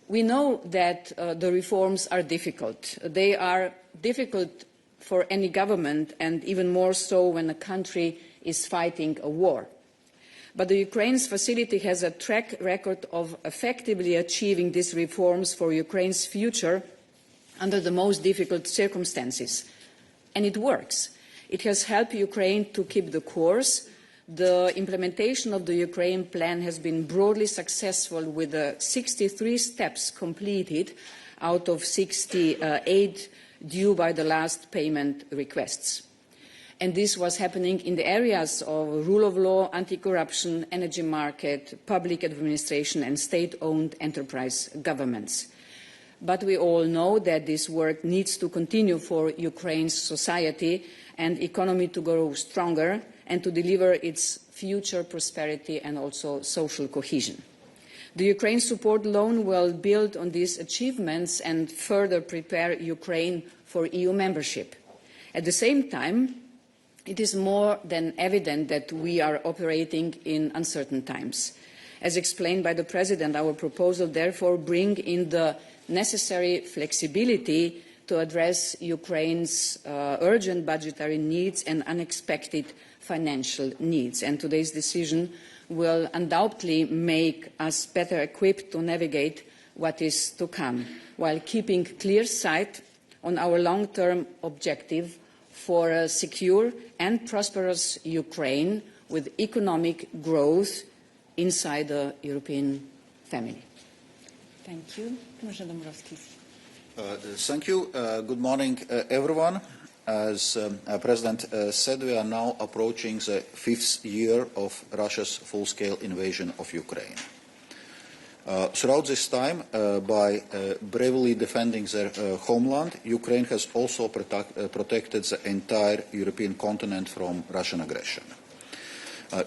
We know that the reforms are difficult. They are difficult for any government, and even more so when a country is fighting a war. But the Ukraine's facility has a track record of effectively achieving these reforms for Ukraine's future under the most difficult circumstances. And it works. It has helped Ukraine to keep the course. The implementation of the Ukraine plan has been broadly successful, with 63 steps completed out of 68 due by the last payment requests. And this was happening in the areas of rule of law, anti-corruption, energy market, public administration and state-owned enterprise governments. But we all know that this work needs to continue for Ukraine's society and economy to grow stronger and to deliver its future prosperity and also social cohesion. The Ukraine support loan will build on these achievements and further prepare Ukraine for EU membership. At the same time, it is more than evident that we are operating in uncertain times. As explained by the President, our proposal therefore brings in the necessary flexibility to address Ukraine's urgent budgetary needs and unexpected financial needs. And today's decision will undoubtedly make us better equipped to navigate what is to come, while keeping clear sight on our long-term objective for a secure and prosperous Ukraine with economic growth inside the European family. Thank you. Commissioner Dombrovskis. Thank you. Good morning, everyone. As President said, we are now approaching the 5th year of Russia's full-scale invasion of Ukraine. Throughout this time, by bravely defending their homeland, Ukraine has also protected the entire European continent from Russian aggression.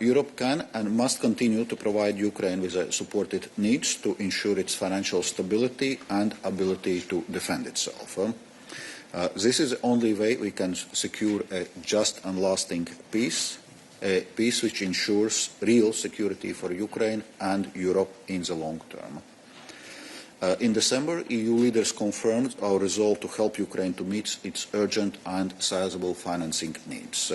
Europe can and must continue to provide Ukraine with the support it needs to ensure its financial stability and ability to defend itself. This is the only way we can secure a just and lasting peace, a peace which ensures real security for Ukraine and Europe in the long term. In December, EU leaders confirmed our resolve to help Ukraine to meet its urgent and sizable financing needs.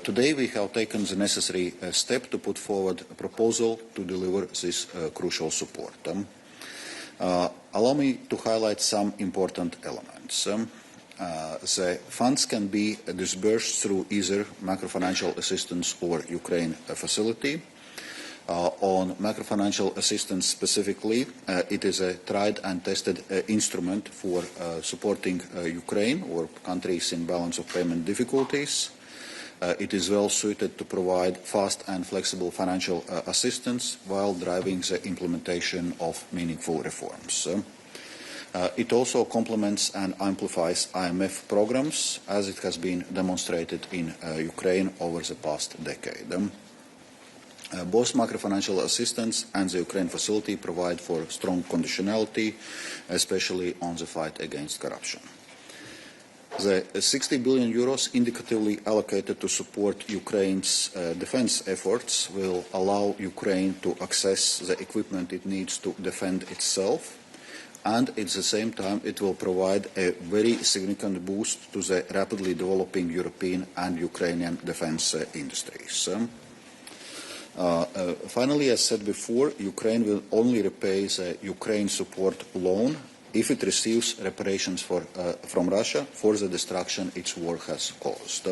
Today we have taken the necessary step to put forward a proposal to deliver this crucial support. Allow me to highlight some important elements. The funds can be disbursed through either macrofinancial assistance or Ukraine facility. On macrofinancial assistance specifically, it is a tried and tested instrument for supporting Ukraine or countries in balance of payment difficulties. It is well suited to provide fast and flexible financial assistance while driving the implementation of meaningful reforms. It also complements and amplifies IMF programs, as it has been demonstrated in Ukraine over the past decade. Both macrofinancial assistance and the Ukraine facility provide for strong conditionality, especially on the fight against corruption. The 60 billion euros indicatively allocated to support Ukraine's defense efforts will allow Ukraine to access the equipment it needs to defend itself, and at the same time it will provide a very significant boost to the rapidly developing European and Ukrainian defense industries. Finally, as said before, Ukraine will only repay the Ukraine support loan if it receives reparations from Russia for the destruction its war has caused.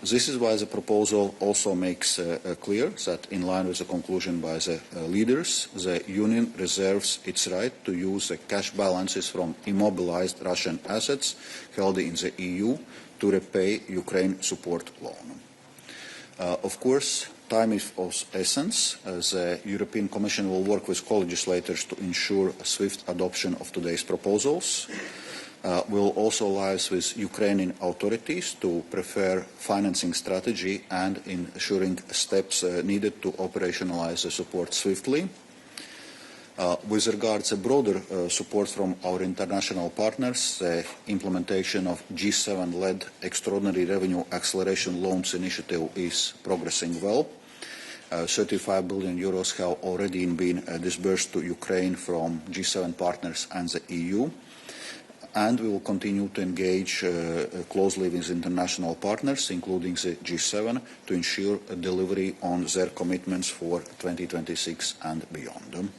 This is why the proposal also makes clear that, in line with the conclusion by the leaders, the Union reserves its right to use the cash balances from immobilized Russian assets held in the EU to repay Ukraine support loan. Of course, time is of essence. The European Commission will work with co-legislators to ensure a swift adoption of today's proposals. Will also liaise with Ukrainian authorities to prepare financing strategy and ensuring steps needed to operationalize the support swiftly. With regards to broader support from our international partners, the implementation of G7-led Extraordinary Revenue Acceleration Loans initiative is progressing well. 35 billion euros have already been disbursed to Ukraine from G7 partners and the EU. And we will continue to engage closely with international partners, including the G7, to ensure a delivery on their commitments for 2026 and beyond.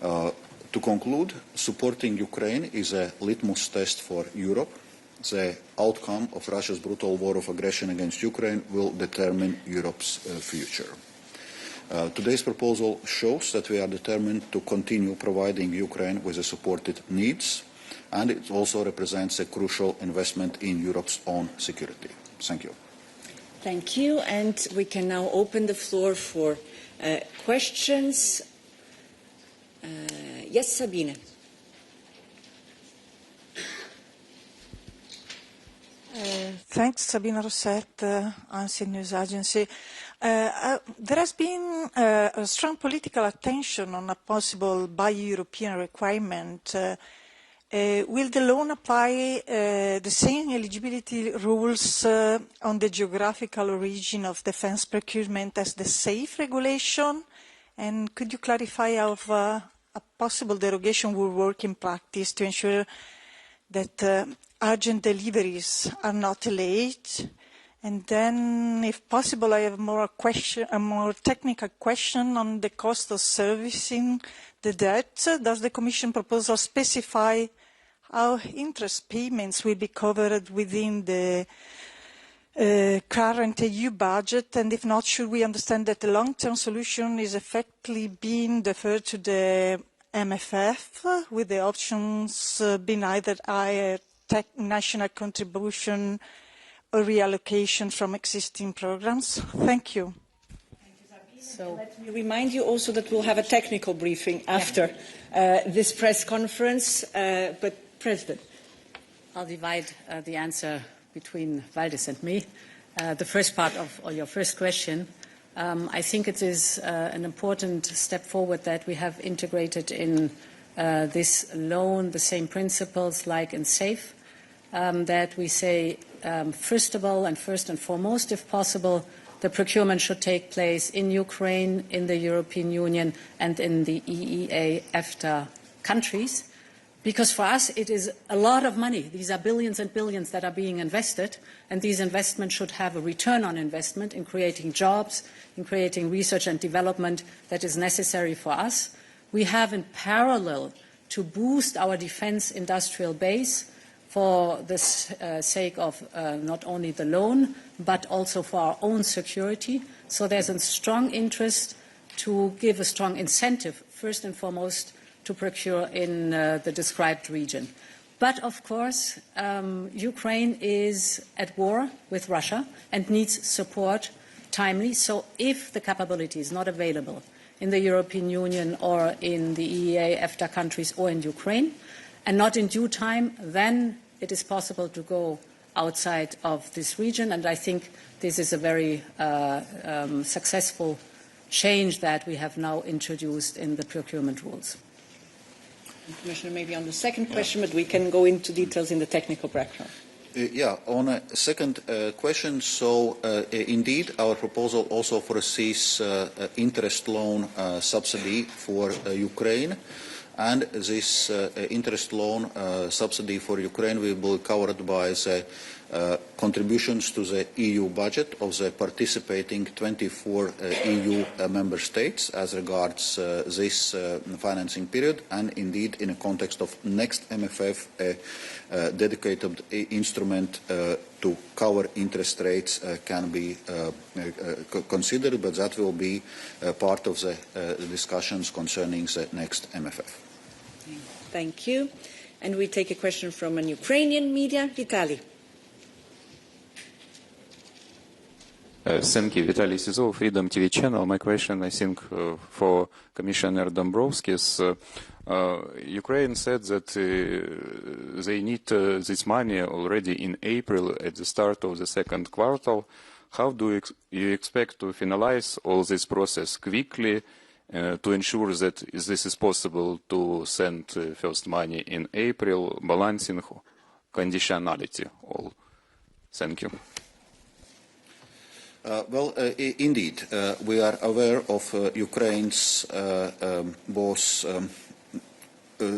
To conclude, supporting Ukraine is a litmus test for Europe. The outcome of Russia's brutal war of aggression against Ukraine will determine Europe's future. Today's proposal shows that we are determined to continue providing Ukraine with the support it needs, and it also represents a crucial investment in Europe's own security. Thank you. Thank you, and we can now open the floor for questions. Yes, Sabine. Thanks, Sabina Rosset, ANSI News Agency. There has been a strong political attention on a possible bi-European requirement. Will the loan apply the same eligibility rules on the geographical origin of defence procurement as the SAFE regulation? And could you clarify how a possible derogation will work in practice to ensure that urgent deliveries are not delayed? And then, if possible, I have a more technical question on the cost of servicing the debt. Does the Commission proposal specify how interest payments will be covered within the current EU budget? And if not, should we understand that the long-term solution is effectively being deferred to the MFF, with the options being either higher national contribution or reallocation from existing programs? Thank you. So let me remind you also that we'll have a technical briefing after this press conference. But President, I'll divide the answer between Valdis and me. The first part of your first question, I think it is an important step forward that we have integrated in this loan the same principles like in SAFE, that we say, first of all and first and foremost, if possible, the procurement should take place in Ukraine, in the European Union, and in the EEA EFTA countries. Because for us, it is a lot of money. These are billions and billions that are being invested, and these investments should have a return on investment in creating jobs, in creating research and development that is necessary for us. We have in parallel to boost our defense industrial base for the sake of not only the loan, but also for our own security. So there's a strong interest to give a strong incentive, first and foremost, to procure in the described region. But, of course, Ukraine is at war with Russia and needs support timely. So if the capability is not available in the European Union or in the EEA, EFTA countries or in Ukraine, and not in due time, then it is possible to go outside of this region. And I think this is a very successful change that we have now introduced in the procurement rules. Commissioner, maybe on the second question, but we can go into details in the technical background. On a second question, so indeed our proposal also foresees interest loan subsidy for Ukraine, and this interest loan subsidy for Ukraine will be covered by the contributions to the EU budget of the participating 24 EU member states as regards this financing period, and indeed in the context of next MFF a dedicated instrument to cover interest rates can be considered, but that will be part of the discussions concerning the next MFF. Thank you. And we take a question from an Ukrainian media, Vitaly. Thank you, Vitaly Sizov, Freedom TV channel. My question, I think, for Commissioner Dombrovskis. Ukraine said that they need this money already in April at the start of the second quarter. How do you expect to finalize all this process quickly to ensure that this is possible to send first money in April, balancing conditionality all? Thank you. Indeed, we are aware of Ukraine's both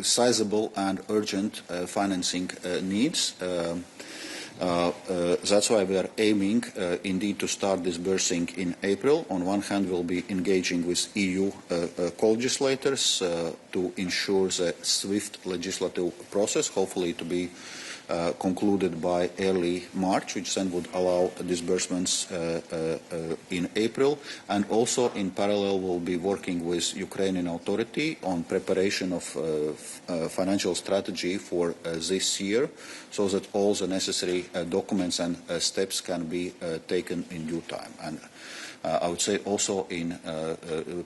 sizable and urgent financing needs. That's why we are aiming indeed to start disbursing in April. On one hand, we'll be engaging with EU co-legislators to ensure the swift legislative process, hopefully to be concluded by early March, which then would allow disbursements in April. And also, in parallel, we'll be working with Ukrainian authority on preparation of financial strategy for this year, so that all the necessary documents and steps can be taken in due time. And I would say also in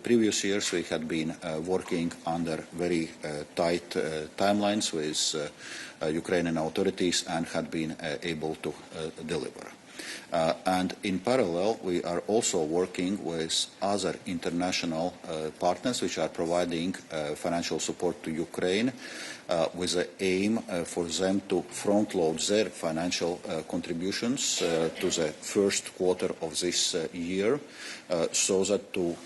previous years we had been working under very tight timelines with Ukrainian authorities and had been able to deliver. And in parallel, we are also working with other international partners which are providing financial support to Ukraine with the aim for them to front-load their financial contributions to the first quarter of this year, so that to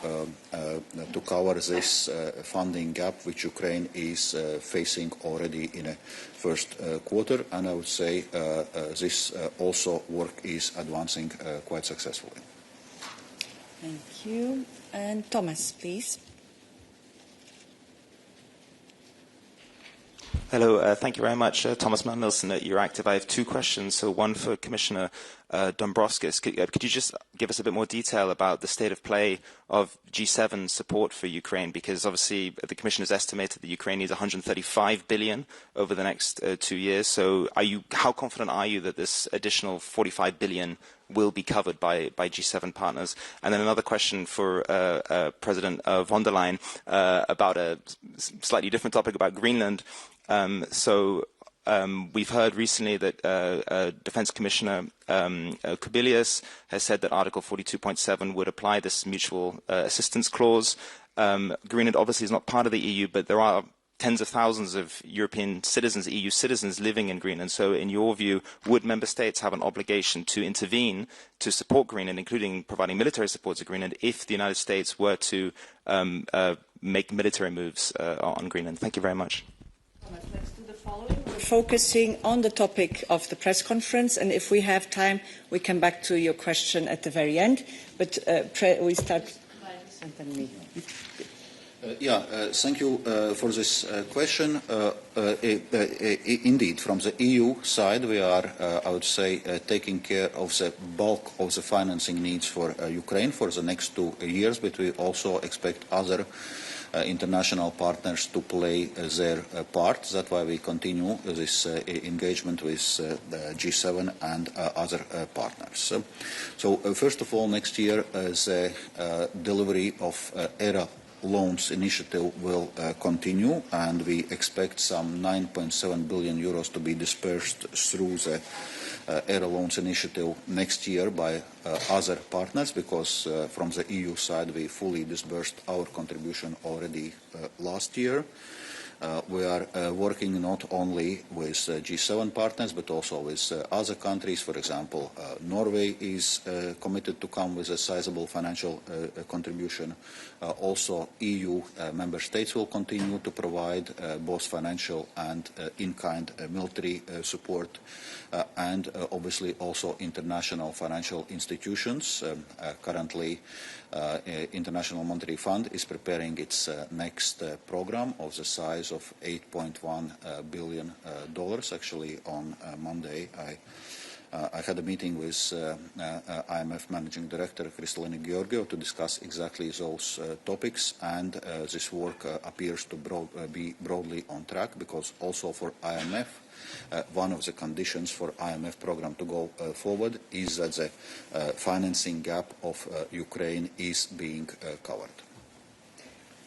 cover this funding gap which Ukraine is facing already in a first quarter. And I would say this also work is advancing quite successfully. Thank you. And Thomas, please. Hello, thank you very much. Thomas Mann-Nielsen at Euractiv. I have two questions. So one for Commissioner Dombrovskis. Could you just give us a bit more detail about the state of play of G7 support for Ukraine? Because obviously the Commission has estimated that Ukraine needs 135 billion over the next 2 years. So how confident are you that this additional 45 billion will be covered by G7 partners? And then another question for President von der Leyen about a slightly different topic about Greenland. We've heard recently that Defence Commissioner Kubilius has said that Article 42.7 would apply this mutual assistance clause. Greenland obviously is not part of the EU, but there are tens of thousands of European citizens, EU citizens living in Greenland. So in your view, would member states have an obligation to intervene to support Greenland, including providing military support to Greenland, if the United States were to make military moves on Greenland? Thank you very much. Let's do the following. We're focusing on the topic of the press conference, and if we have time, we come back to your question at the very end. But we start. Thank you for this question. Indeed, from the EU side, we are, I would say, taking care of the bulk of the financing needs for Ukraine for the next 2 years, but we also expect other international partners to play their part. That's why we continue this engagement with G7 and other partners. So first of all, next year, the delivery of ERA loans initiative will continue, and we expect some 9.7 billion euros to be dispersed through the ERA loans initiative next year by other partners, because from the EU side we fully disbursed our contribution already last year. We are working not only with G7 partners but also with other countries. For example, Norway is committed to come with a sizable financial contribution. Also, EU member states will continue to provide both financial and in-kind military support, and obviously also international financial institutions. Currently, International Monetary Fund is preparing its next program of the size of $8.1 billion. Actually, on Monday, I had a meeting with IMF Managing Director Kristalina Georgiou to discuss exactly those topics, and this work appears to be broadly on track, because also for IMF, one of the conditions for IMF program to go forward is that the financing gap of Ukraine is being covered.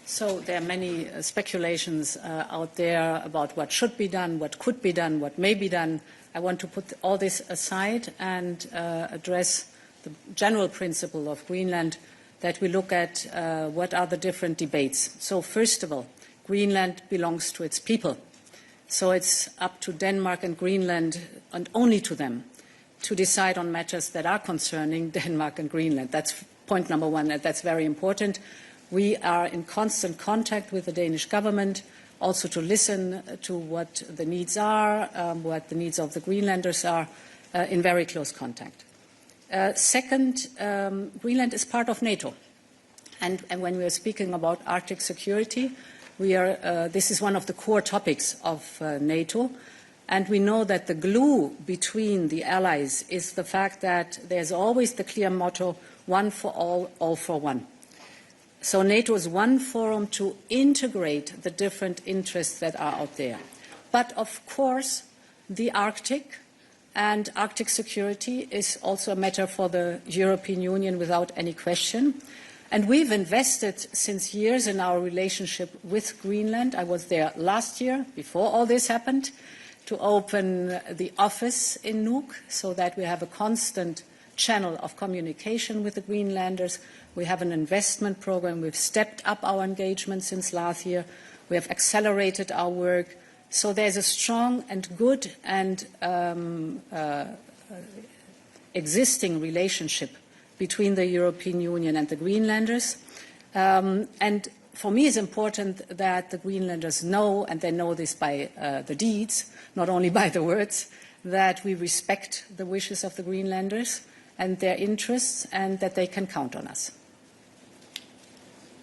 So there are many speculations out there about what should be done, what could be done, what may be done. I want to put all this aside and address the general principle of Greenland, that we look at what are the different debates. So first of all, Greenland belongs to its people. So it's up to Denmark and Greenland, and only to them, to decide on matters that are concerning Denmark and Greenland. That's point number one, and that's very important. We are in constant contact with the Danish government, also to listen to what the needs are, what the needs of the Greenlanders are, in very close contact. Second, Greenland is part of NATO. And when we are speaking about Arctic security, this is one of the core topics of NATO. And we know that the glue between the allies is the fact that there's always the clear motto, one for all for one. So NATO is one forum to integrate the different interests that are out there. But of course, the Arctic and Arctic security is also a matter for the European Union without any question. And we've invested since years in our relationship with Greenland. I was there last year, before all this happened, to open the office in Nuuk so that we have a constant channel of communication with the Greenlanders. We have an investment program. We've stepped up our engagement since last year. We have accelerated our work. So there's a strong and good and existing relationship between the European Union and the Greenlanders. And for me, it's important that the Greenlanders know, and they know this by the deeds, not only by the words, that we respect the wishes of the Greenlanders and their interests, and that they can count on us.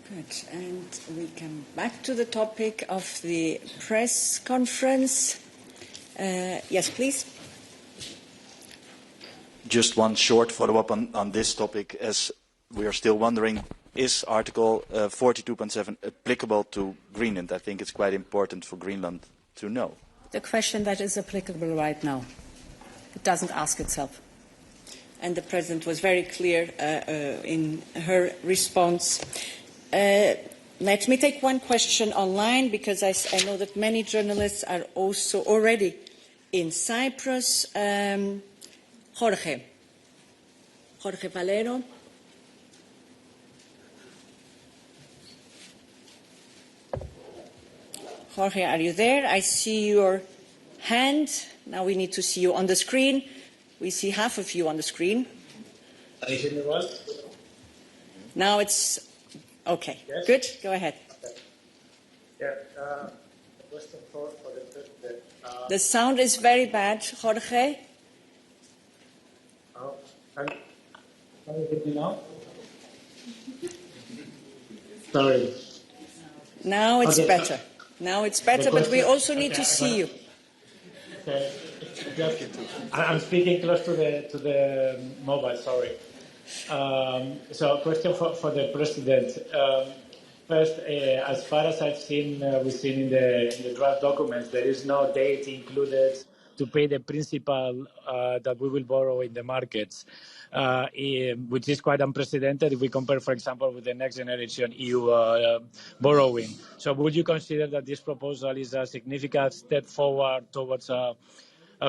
Good. And we come back to the topic of the press conference. Yes, please. Just one short follow-up on this topic, as we are still wondering, is Article 42.7 applicable to Greenland? I think it's quite important for Greenland to know. The question that is applicable right now. It doesn't ask itself. And the President was very clear in her response. Let me take one question online, because I know that many journalists are also already in Cyprus. Jorge Valero. Jorge, are you there? I see your hand. Now we need to see you on the screen. We see half of you on the screen. Can you hear me well? Now it's okay. Yes? Good. Go ahead. Okay. Yeah. The question for the President. The sound is very bad, Jorge. Can you hear me now? Sorry. Now it's Okay. better. Now it's better, but we also need to see you. Okay. I'm speaking close to the mobile. Sorry. So, question for the President. First, as far as I've seen, we've seen in the draft documents, there is no date included to pay the principal that we will borrow in the markets, which is quite unprecedented if we compare, for example, with the next generation EU borrowing. So would you consider that this proposal is a significant step forward towards a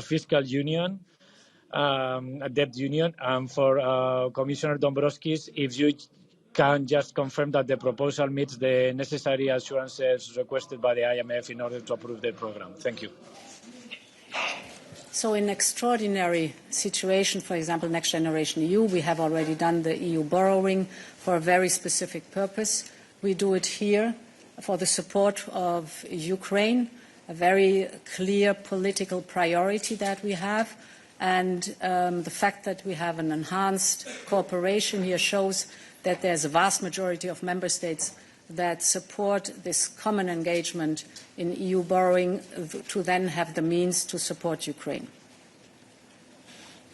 fiscal union, a debt union? And for Commissioner Dombrovskis, if you can just confirm that the proposal meets the necessary assurances requested by the IMF in order to approve the program. Thank you. So in extraordinary situation, for example, Next Generation EU, we have already done the EU borrowing for a very specific purpose. We do it here for the support of Ukraine, a very clear political priority that we have. And the fact that we have an enhanced cooperation here shows that there's a vast majority of member states that support this common engagement in EU borrowing to then have the means to support Ukraine.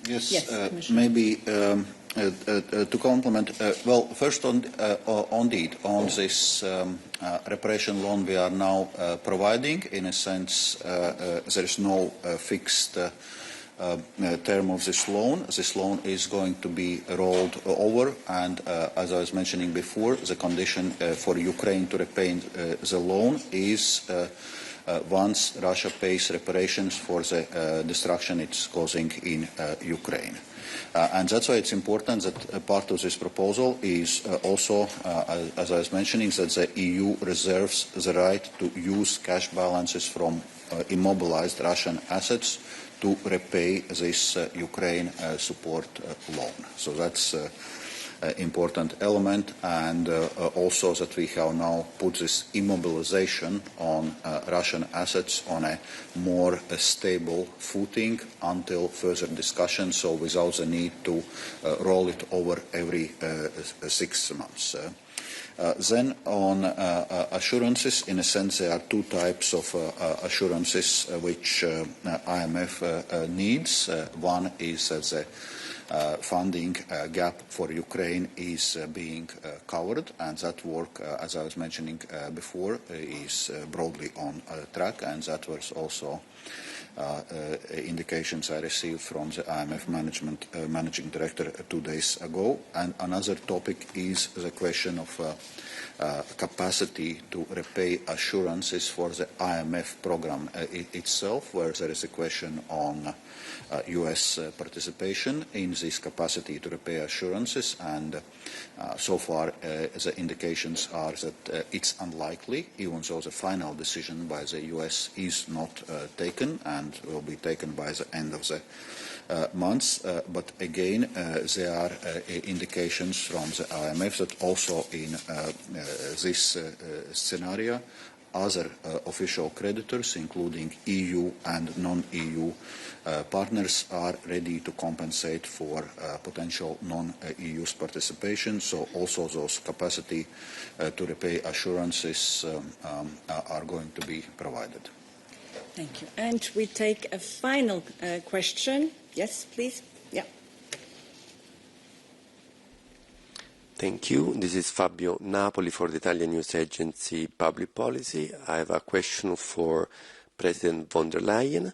Yes, maybe to complement, well, first indeed, on this reparation loan we are now providing, in a sense, there is no fixed term of this loan. This loan is going to be rolled over, and as I was mentioning before, the condition for Ukraine to repay the loan is once Russia pays reparations for the destruction it's causing in Ukraine. And that's why it's important that part of this proposal is also, as I was mentioning, that the EU reserves the right to use cash balances from immobilized Russian assets to repay this Ukraine support loan. So that's important element, and also that we have now put this immobilization on Russian assets on a more stable footing until further discussion, so without the need to roll it over every 6 months. Then on assurances, in a sense, there are two types of assurances which IMF needs. One is the funding gap for Ukraine is being covered, and that work, as I was mentioning before, is broadly on track, and that was also indications I received from the IMF managing director 2 days ago. And another topic is the question of capacity to repay assurances for the IMF program itself, where there is a question on US participation in this capacity to repay assurances, and so far the indications are that it's unlikely, even though the final decision by the US is not taken and will be taken by the end of the months. But again, there are indications from the IMF that also in this scenario, other official creditors, including EU and non-EU partners, are ready to compensate for potential non-EU's participation. So also those capacity to repay assurances are going to be provided. Thank you. And we take a final question. Yes, please. Yeah. Thank you. This is Fabio Napoli for the Italian news agency Public Policy. I have a question for President von der Leyen.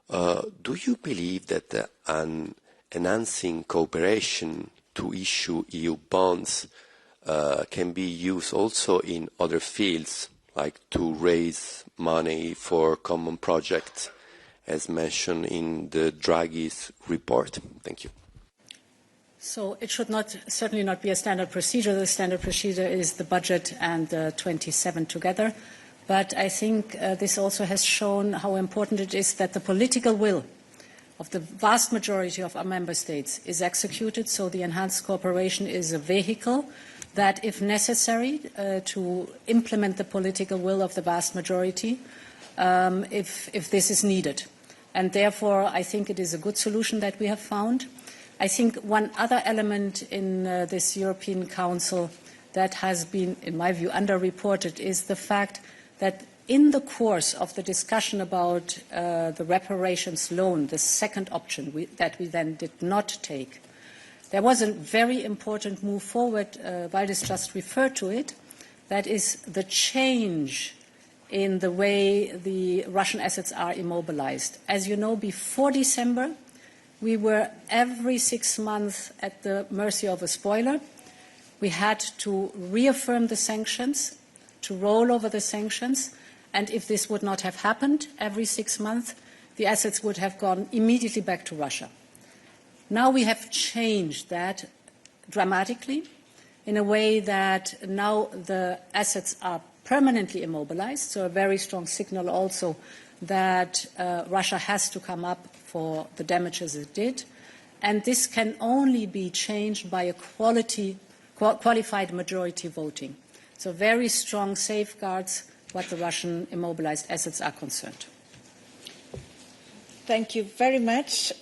Do you believe that an enhancing cooperation to issue EU bonds can be used also in other fields, like to raise money for common projects, as mentioned in the Draghi's report? Thank you. So it should certainly not be a standard procedure. The standard procedure is the budget and the 27 together. But I think this also has shown how important it is that the political will of the vast majority of our member states is executed. So the enhanced cooperation is a vehicle that, if necessary, to implement the political will of the vast majority, if this is needed. And therefore, I think it is a good solution that we have found. I think one other element in this European Council that has been, in my view, underreported is the fact that in the course of the discussion about the reparations loan, the second option that we then did not take, there was a very important move forward. Valdis just referred to it. That is the change in the way the Russian assets are immobilized. As you know, before December, we were every 6 months at the mercy of a spoiler. We had to reaffirm the sanctions, to roll over the sanctions, and if this would not have happened every 6 months, the assets would have gone immediately back to Russia. Now we have changed that dramatically in a way that now the assets are permanently immobilized, so a very strong signal also that Russia has to come up for the damages it did. And this can only be changed by a qualified majority voting. So very strong safeguards what the Russian immobilized assets are concerned. Thank you very much,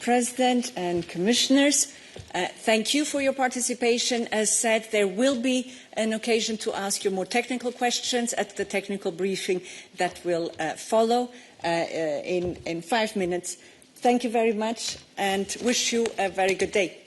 President and Commissioners. Thank you for your participation. As said, there will be an occasion to ask you more technical questions at the technical briefing that will follow in 5 minutes. Thank you very much and wish you a very good day.